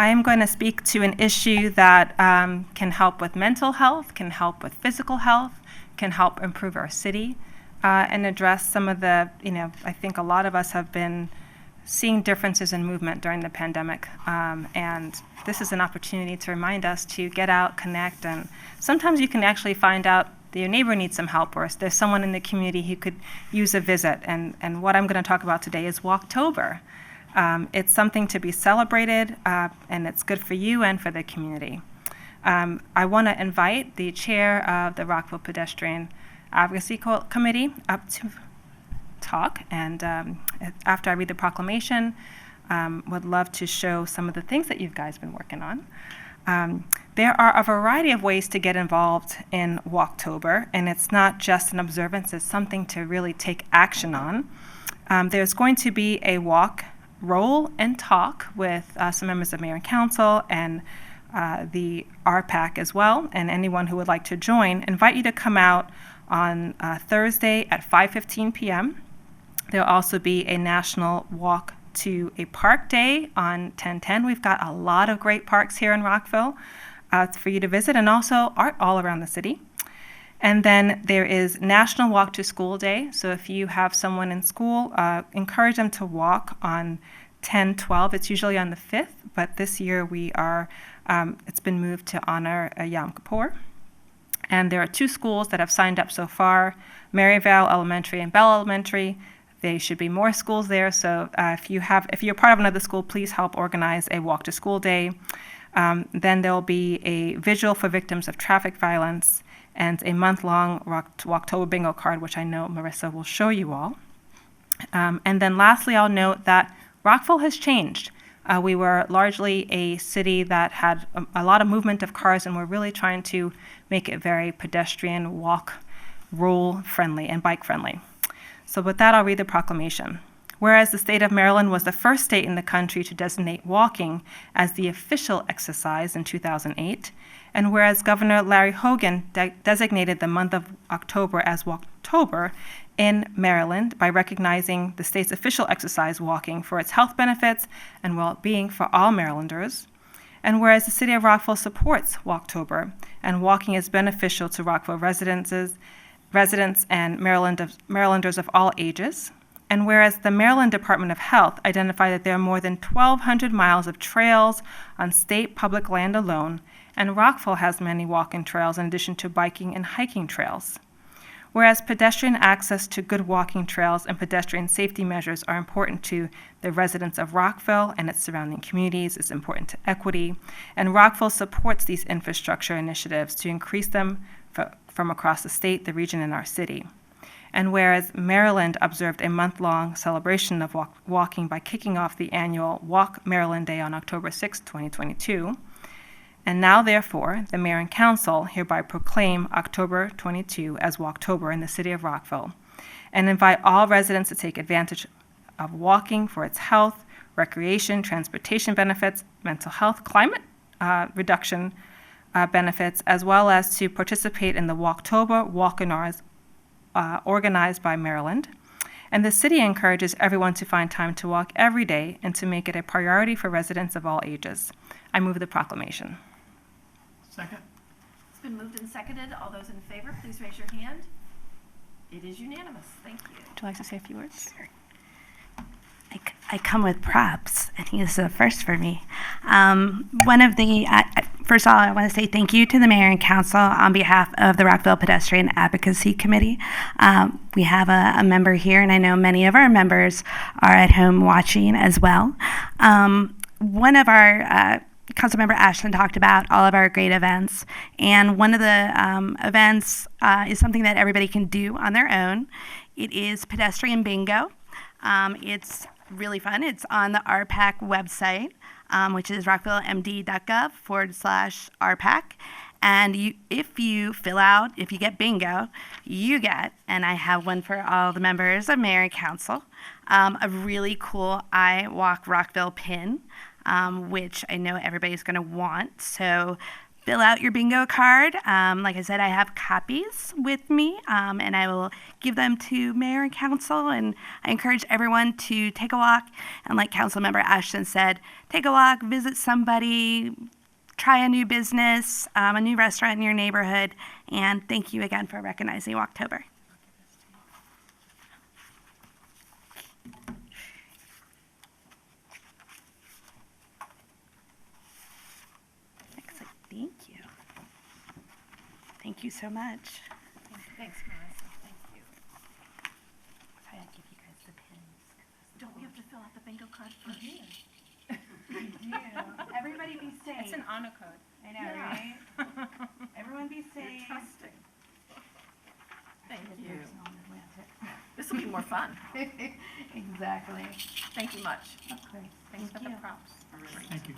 I am going to speak to an issue that can help with mental health, can help with physical health, can help improve our city, and address some of the, I think a lot of us have been seeing differences in movement during the pandemic. And this is an opportunity to remind us to get out, connect, and sometimes you can actually find out that your neighbor needs some help, or there's someone in the community who could use a visit. And what I'm going to talk about today is Walktober. It's something to be celebrated, and it's good for you and for the community. I want to invite the chair of the Rockville Pedestrian Advocacy Committee up to talk, and after I read the proclamation, would love to show some of the things that you guys been working on. There are a variety of ways to get involved in Walktober, and it's not just an observance, it's something to really take action on. There's going to be a walk, roll, and talk with some members of Mayor and Council and the RPAC as well, and anyone who would like to join. Invite you to come out on Thursday at 5:15 p.m. There'll also be a national walk to a park day on 10/10. We've got a lot of great parks here in Rockville for you to visit, and also art all around the city. And then there is National Walk to School Day. So if you have someone in school, encourage them to walk on 10/12. It's usually on the 5th, but this year it's been moved to honor Yom Kippur. And there are 2 schools that have signed up so far, Maryvale Elementary and Bell Elementary. There should be more schools there, so if you're part of another school, please help organize a Walk to School Day. Then there will be a vigil for victims of traffic violence and a month-long Walktober bingo card, which I know Marissa will show you all. And then lastly, I'll note that Rockville has changed. We were largely a city that had a lot of movement of cars, and we're really trying to make it very pedestrian, walk, roll friendly, and bike friendly. So with that, I'll read the proclamation. Whereas the state of Maryland was the first state in the country to designate walking as the official exercise in 2008, and whereas Governor Larry Hogan designated the month of October as Walktober in Maryland by recognizing the state's official exercise, walking, for its health benefits and well-being for all Marylanders, and whereas the city of Rockville supports Walktober and walking is beneficial to Rockville residents and Marylanders of all ages, and whereas the Maryland Department of Health identified that there are more than 1,200 miles of trails on state public land alone, and Rockville has many walking trails in addition to biking and hiking trails. Whereas pedestrian access to good walking trails and pedestrian safety measures are important to the residents of Rockville and its surrounding communities, it's important to equity, and Rockville supports these infrastructure initiatives to increase them from across the state, the region, and our city. And whereas Maryland observed a month-long celebration of walking by kicking off the annual Walk Maryland Day on October 6, 2022, and now, therefore, the Mayor and Council hereby proclaim October 22 as Walktober in the city of Rockville, and invite all residents to take advantage of walking for its health, recreation, transportation benefits, mental health, climate reduction benefits, as well as to participate in the Walktober Walk-in-Ours organized by Maryland. And the city encourages everyone to find time to walk every day and to make it a priority for residents of all ages. I move the proclamation. Second. It's been moved and seconded. All those in favor, please raise your hand. It is unanimous. Thank you. Would you like to say a few words? I come with props. I think this is a first for me. First of all, I want to say thank you to the Mayor and Council on behalf of the Rockville Pedestrian Advocacy Committee. We have a member here, and I know many of our members are at home watching as well. One of our Councilmember Ashton talked about all of our great events, and one of the events is something that everybody can do on their own. It is pedestrian bingo. It's really fun. It's on the RPAC website, which is rockvillemd.gov/RPAC. And if you get bingo, you get, and I have one for all the members of Mayor and Council, a really cool I Walk Rockville pin, which I know everybody's going to want. So fill out your bingo card. Like I said, I have copies with me, and I will give them to mayor and council. And I encourage everyone to take a walk. And like Councilmember Ashton said, take a walk, visit somebody, try a new business, a new restaurant in your neighborhood. And thank you again for recognizing Walktober. Excellent. Thank you. Thank you so much. Thanks, Marissa. Thank you. I give you guys the pins. Don't we have to fill out the bingo card first? Everybody be safe. It's an honor code. I know, Yeah. right? Everyone be safe. Trusting. Thank you. This will be more fun. Exactly. Thank you much. Of course. Thanks for Thank the you. props. Thank you.